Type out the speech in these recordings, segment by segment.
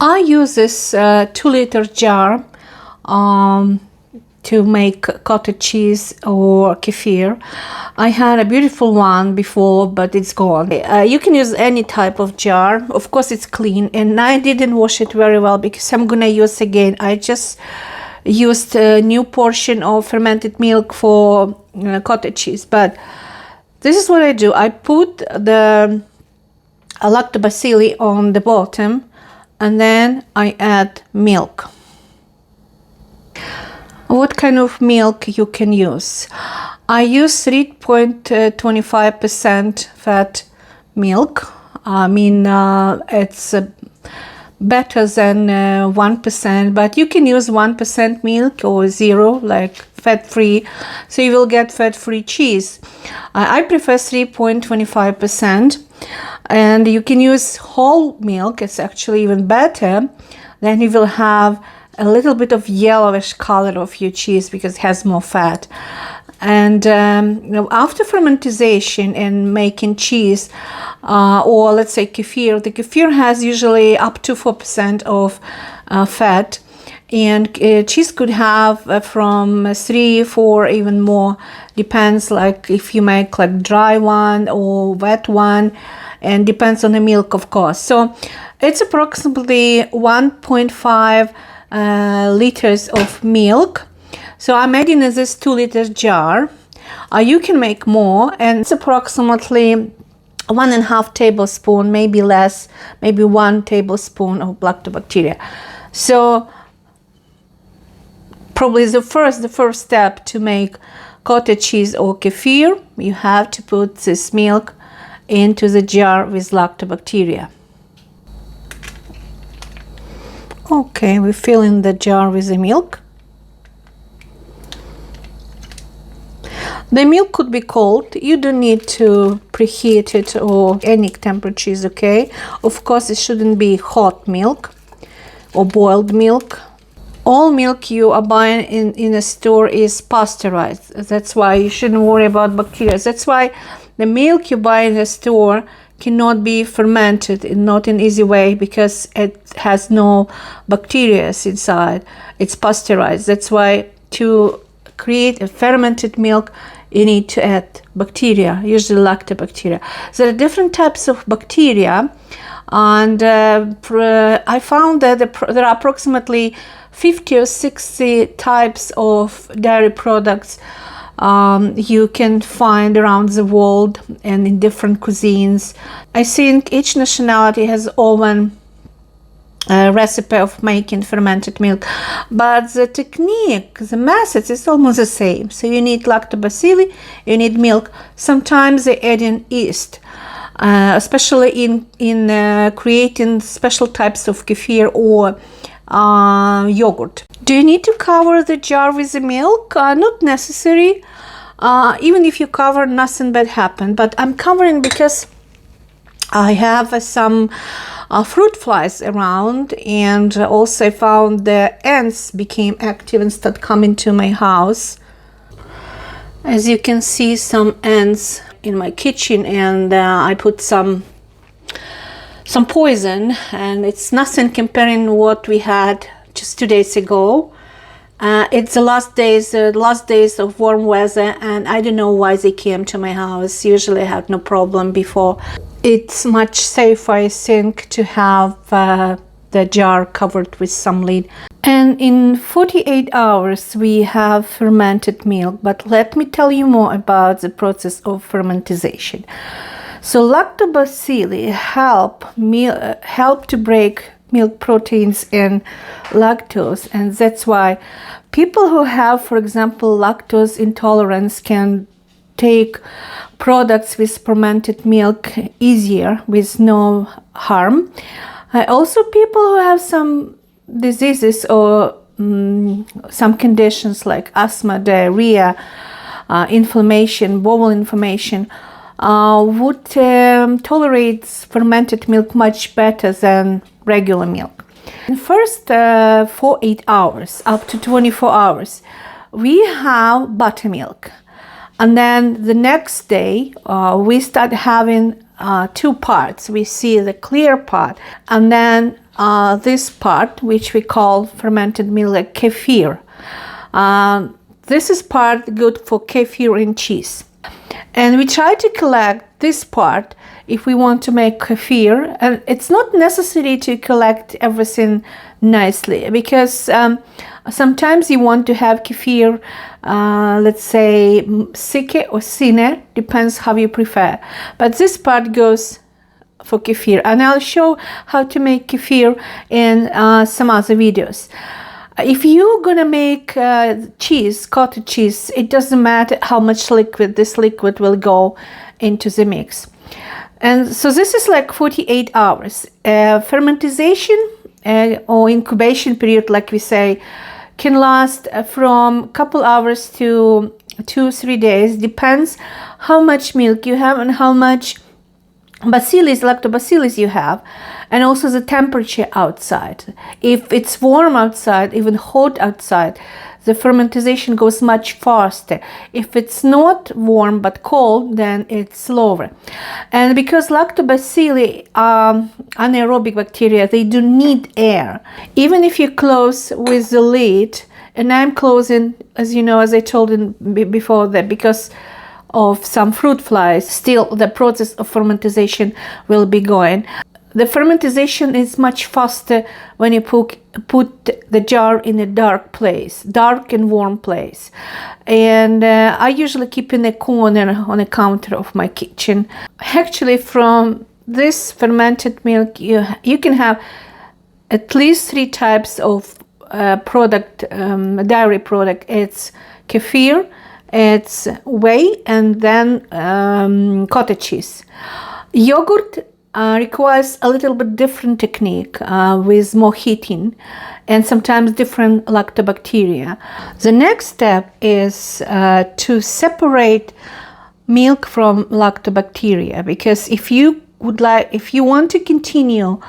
I use this 2-liter jar to make cottage cheese or kefir. I had a beautiful one before, but it's gone. You can use any type of jar. Of course, it's clean, and I didn't wash it very well because I'm gonna use again. I just used a new portion of fermented milk for cottage cheese, but this is what I do. I put the lactobacilli on the bottom, and then I add milk. What kind of milk you can use? I use 3.25% fat milk. I mean, it's better than 1%, but you can use 1% milk or 0, like fat-free, so you will get fat-free cheese. I prefer 3.25%, and you can use whole milk. It's actually even better. Then you will have a little bit of yellowish color of your cheese because it has more fat. And after fermentation and making cheese, or let's say kefir, the kefir has usually up to 4% of fat, and cheese could have from 3, 4, even more, depends, like if you make like dry one or wet one, and depends on the milk, of course. So it's approximately 1.5 liters of milk. So I'm adding in this 2-liter jar. You can make more, and it's approximately 1.5 tablespoon, maybe less, maybe 1 tablespoon of lactobacteria. So probably the first step to make cottage cheese or kefir, you have to put this milk into the jar with lactobacteria. Okay, we fill in the jar with the milk. The milk could be cold. You don't need to preheat it, or any temperature is okay. Of course, it shouldn't be hot milk or boiled milk. All milk you are buying in a store is pasteurized. That's why you shouldn't worry about bacteria. That's why the milk you buy in a store cannot be fermented in not an easy way, because it has no bacteria inside. It's pasteurized. That's why to create a fermented milk, you need to add bacteria, usually lactobacteria. There are different types of bacteria, and I found that there are approximately 50 or 60 types of dairy products you can find around the world and in different cuisines. I think each nationality has own recipe of making fermented milk, but the technique, the method is almost the same. So you need lactobacilli, you need milk. Sometimes they add in yeast, especially in creating special types of kefir or yogurt. Do you need to cover the jar with the milk? Not necessary. Even if you cover, nothing bad happen. But I'm covering because I have some fruit flies around, and also I found the ants became active and started coming to my house. As you can see, some ants in my kitchen, and I put some poison, and it's nothing comparing what we had just 2 days ago. It's the last days of warm weather, and I don't know why they came to my house. Usually I had no problem before. It's much safer, I think, to have the jar covered with some lid. And in 48 hours we have fermented milk. But let me tell you more about the process of fermentation. So lactobacilli help to break milk proteins and lactose, and that's why people who have, for example, lactose intolerance can take products with fermented milk easier with no harm. Also, people who have some diseases or some conditions like asthma, diarrhea, inflammation, bowel inflammation, would tolerate fermented milk much better than regular milk. In first 8 hours, up to 24 hours, we have buttermilk. And then the next day, we start having 2 parts. We see the clear part, and then this part, which we call fermented milk, like kefir. This is part good for kefir and cheese. And we try to collect this part if we want to make kefir. And it's not necessary to collect everything nicely, because sometimes you want to have kefir, let's say thicker or thinner, depends how you prefer. But this part goes for kefir, and I'll show how to make kefir in some other videos. If you're gonna make cheese, cottage cheese, it doesn't matter how much liquid, this liquid will go into the mix. And so this is like 48 hours. Fermentation or incubation period, like we say, can last from a couple hours to 2-3 days. Depends how much milk you have and how much bacillus, lactobacillus you have, and also the temperature outside. If it's warm outside, even hot outside, the fermentation goes much faster. If it's not warm but cold, then it's slower. And because lactobacilli are anaerobic bacteria, they do need air. Even if you close with the lid, and I'm closing, as you know, as I told you before, that because of some fruit flies, still the process of fermentation will be going. The fermentation is much faster when you put the jar in a dark place, dark and warm place. And I usually keep in a corner on a counter of my kitchen. Actually, from this fermented milk, you can have at least 3 types of product, dairy product. It's kefir, it's whey, and then cottage cheese. Yogurt requires a little bit different technique with more heating and sometimes different lactobacteria. The next step is to separate milk from lactobacteria, because if you want to continue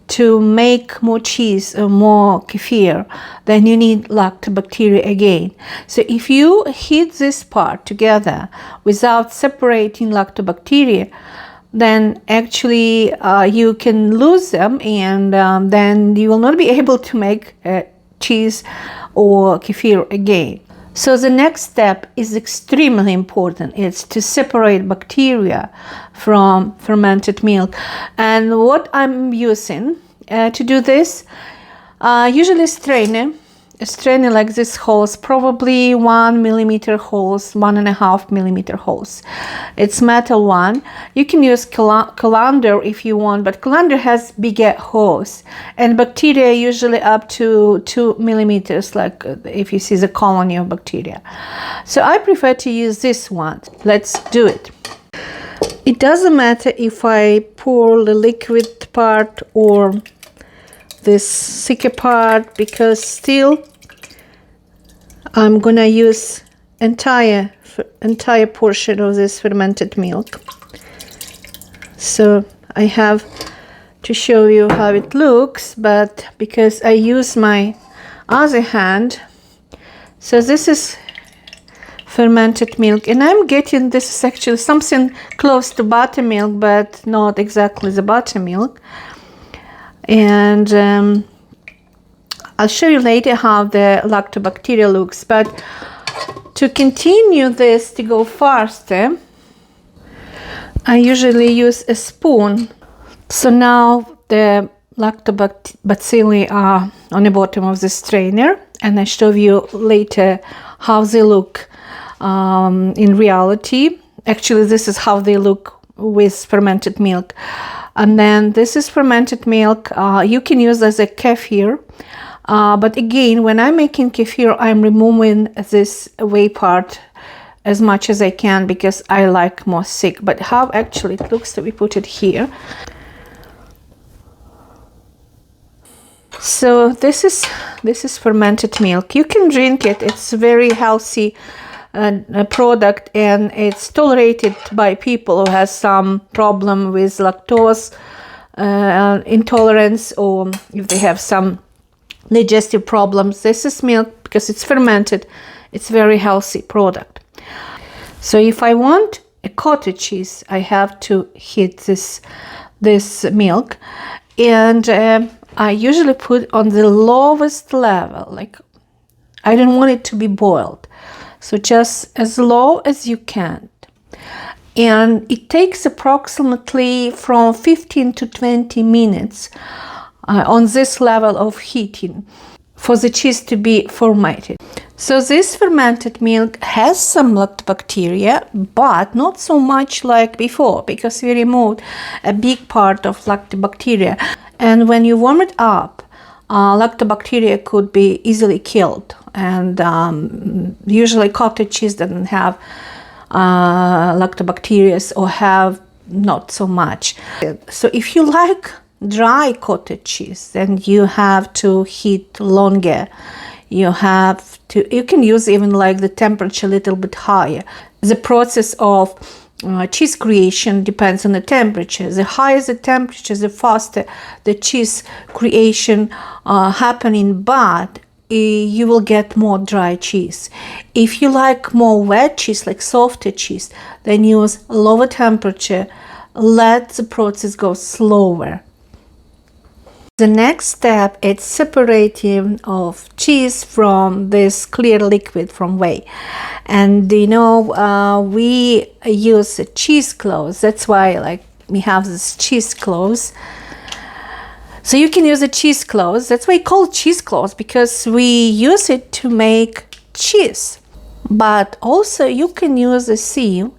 to make more cheese or more kefir, then you need lactobacteria again. So if you heat this part together without separating lactobacteria, then actually you can lose them, and then you will not be able to make cheese or kefir again. So the next step is extremely important. It's to separate bacteria from fermented milk. And what I'm using to do this, usually a strainer like this holds probably 1 millimeter holes, 1.5 millimeter holes. It's metal one. You can use colander if you want, but colander has bigger holes, and bacteria usually up to 2 millimeters, like if you see the colony of bacteria. So I prefer to use this one. Let's do it. It doesn't matter if I pour the liquid part or this thicker part, because still I'm gonna use entire portion of this fermented milk. So I have to show you how it looks, but because I use my other hand, so this is fermented milk, and I'm getting, this is actually something close to buttermilk, but not exactly the buttermilk. And I'll show you later how the lactobacteria looks. But to continue this to go faster, I usually use a spoon. So now the lactobacilli are on the bottom of the strainer, and I show you later how they look in reality. Actually, this is how they look with fermented milk. And then this is fermented milk. You can use as a kefir. But again, when I'm making kefir, I'm removing this whey part as much as I can, because I like more thick. But how actually it looks, so we put it here. So this is fermented milk. You can drink it. It's a very healthy product, and it's tolerated by people who has some problem with lactose intolerance, or if they have some digestive problems. This is milk, because it's fermented. It's very healthy product. So if I want a cottage cheese, I have to heat this milk, and I usually put on the lowest level, like I don't want it to be boiled. So just as low as you can. And it takes approximately from 15 to 20 minutes on this level of heating for the cheese to be fermented. So this fermented milk has some lactobacteria, but not so much like before, because we removed a big part of lactobacteria. And when you warm it up, lactobacteria could be easily killed. And usually cottage cheese doesn't have lactobacteria, or have not so much. So if you like dry cottage cheese, then you have to heat longer. You can use even like the temperature a little bit higher. The process of cheese creation depends on the temperature. The higher the temperature, the faster the cheese creation happening, but you will get more dry cheese. If you like more wet cheese, like softer cheese, then use lower temperature. Let the process go slower. The next step is separating of cheese from this clear liquid from whey. And we use cheesecloths. That's why like we have this cheesecloths. So you can use a cheesecloth. That's why we call it cheesecloth, because we use it to make cheese. But also you can use a sieve.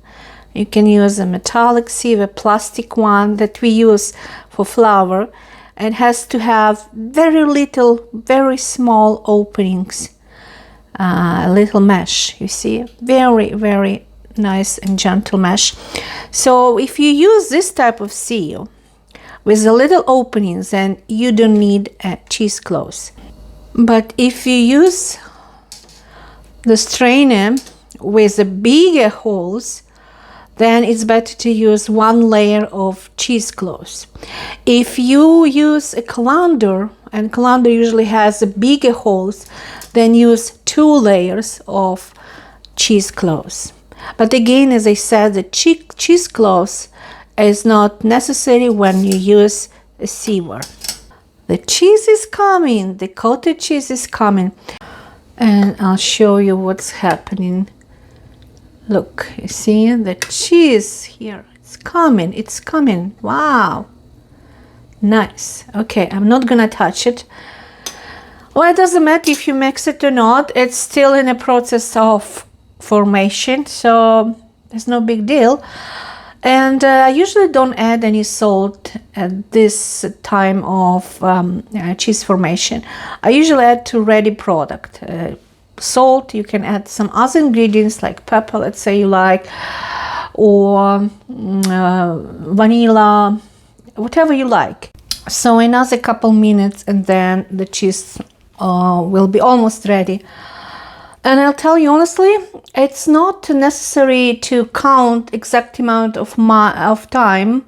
You can use a metallic sieve, a plastic one that we use for flour. It has to have very little, very small openings, a little mesh, you see, very, very nice and gentle mesh. So if you use this type of sieve with a little openings, then you don't need a cheesecloth. But if you use the strainer with the bigger holes, then it's better to use one layer of cheesecloth. If you use a colander, and colander usually has a bigger holes, then use 2 layers of cheesecloth. But again, as I said, the cheesecloth is not necessary when you use a siever. The cheese is coming, the cottage cheese is coming. And I'll show you what's happening. Look, you see the cheese here. It's coming. Wow. Nice. Okay, I'm not gonna touch it. Well, it doesn't matter if you mix it or not. It's still in a process of formation, so it's no big deal. And I usually don't add any salt at this time of cheese formation. I usually add to ready product. Salt, you can add some other ingredients like pepper, let's say you like, or vanilla, whatever you like. So another couple minutes and then the cheese will be almost ready. And I'll tell you honestly, it's not necessary to count exact amount of time,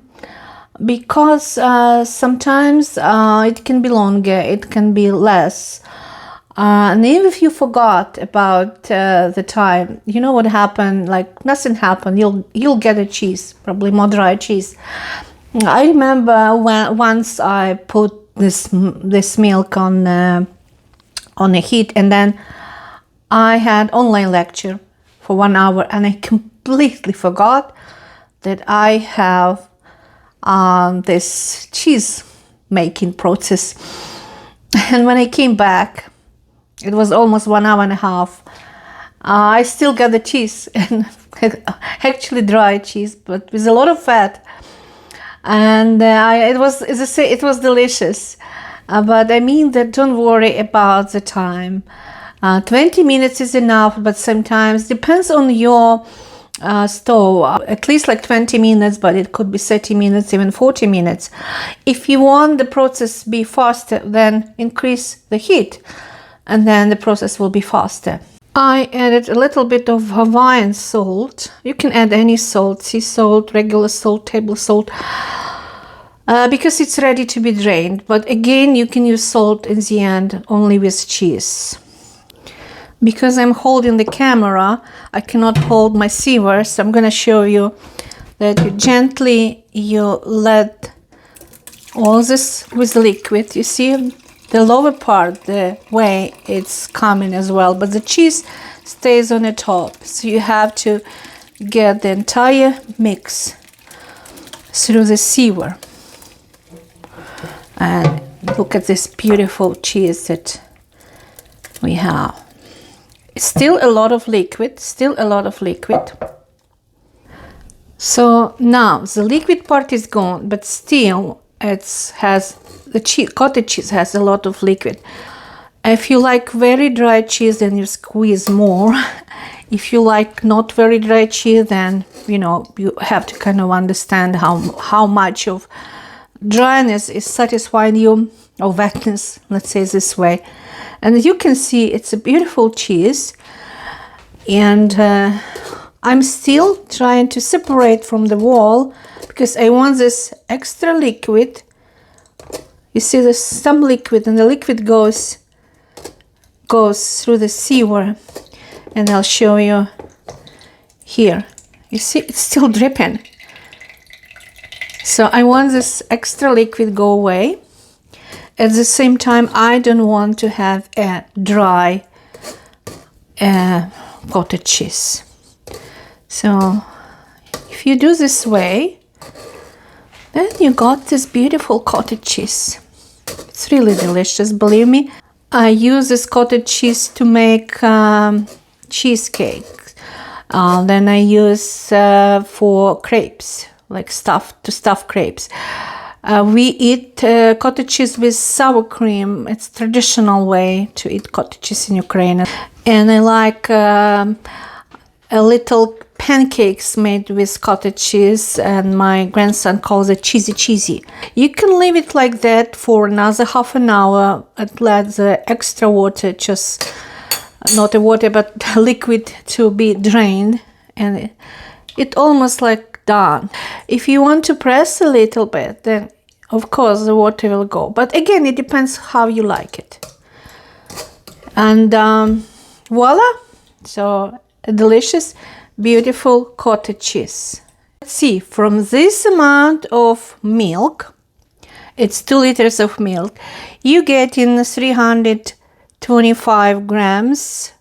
because sometimes it can be longer, it can be less. And even if you forgot about the time, you know what happened, like nothing happened, you'll get a cheese, probably more dry cheese. I remember once I put this milk on the heat, and then I had online lecture for 1 hour, and I completely forgot that I have this cheese making process. And when I came back, it was almost 1 hour and a half. I still got the cheese, and actually dry cheese, but with a lot of fat. And it was delicious. But I mean that don't worry about the time. 20 minutes is enough, but sometimes depends on your stove. At least like 20 minutes, but it could be 30 minutes, even 40 minutes. If you want the process to be faster, then increase the heat, and then the process will be faster. I added a little bit of Hawaiian salt. You can add any salt, sea salt, regular salt, table salt, because it's ready to be drained. But again, you can use salt in the end only with cheese. Because I'm holding the camera, I cannot hold my siever, so I'm going to show you that you gently let all this with liquid. You see the lower part, the way it's coming as well, but the cheese stays on the top. So you have to get the entire mix through the sieve. And look at this beautiful cheese that we have. It's still a lot of liquid, So now the liquid part is gone, but still cottage cheese has a lot of liquid. If you like very dry cheese, then you squeeze more. If you like not very dry cheese, then you have to kind of understand how much of dryness is satisfying you, or wetness, let's say this way. And as you can see, it's a beautiful cheese, and I'm still trying to separate from the wall because I want this extra liquid. You see there's some liquid, and the liquid goes through the sieve, and I'll show you here. You see it's still dripping. So I want this extra liquid go away. At the same time, I don't want to have a dry cottage cheese. So if you do this way, then you got this beautiful cottage cheese. It's really delicious, believe me. I use this cottage cheese to make cheesecake. Then I use for crepes, like stuff crepes. We eat cottage cheese with sour cream. It's traditional way to eat cottage cheese in Ukraine. And I like a little pancakes made with cottage cheese, and my grandson calls it cheesy. You can leave it like that for another half an hour and let the extra water, just not the water but liquid, to be drained, and it almost like done. If you want to press a little bit, then of course the water will go, but again it depends how you like it. And voila, so a delicious, beautiful cottage cheese. Let's see, from this amount of milk, it's 2 liters of milk, you get in 325 grams.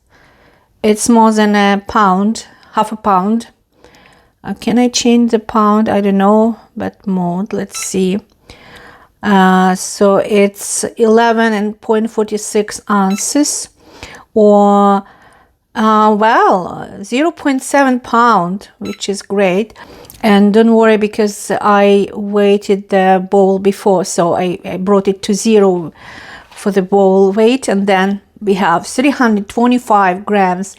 It's more than a pound, half a pound. Can I change the pound? I don't know, but more. Let's see. So it's 11.46 ounces, or 0.7 pound, which is great. And don't worry, because I weighted the bowl before, so I brought it to 0 for the bowl weight. And then we have 325 grams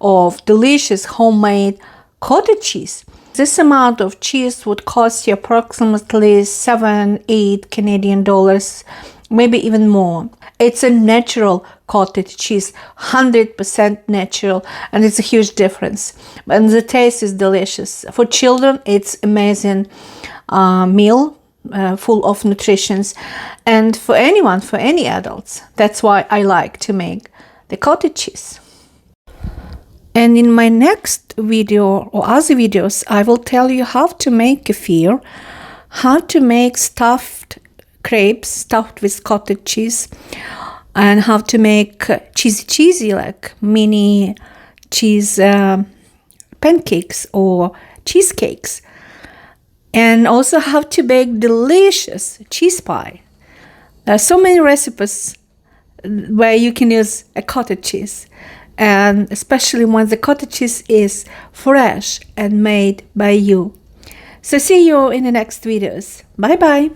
of delicious homemade cottage cheese. This amount of cheese would cost you approximately $7-8 Canadian dollars, maybe even more. It's a natural cottage cheese, 100% natural, and it's a huge difference. And the taste is delicious. For children, it's amazing meal, full of nutrition. And for anyone, for any adults, that's why I like to make the cottage cheese. And in my next video or other videos, I will tell you how to make kefir, how to make stuffed crepes stuffed with cottage cheese, and how to make cheesy like mini cheese pancakes or cheesecakes, and also how to bake delicious cheese pie. There are so many recipes where you can use a cottage cheese, and especially when the cottage cheese is fresh and made by you. So see you in the next videos. Bye bye.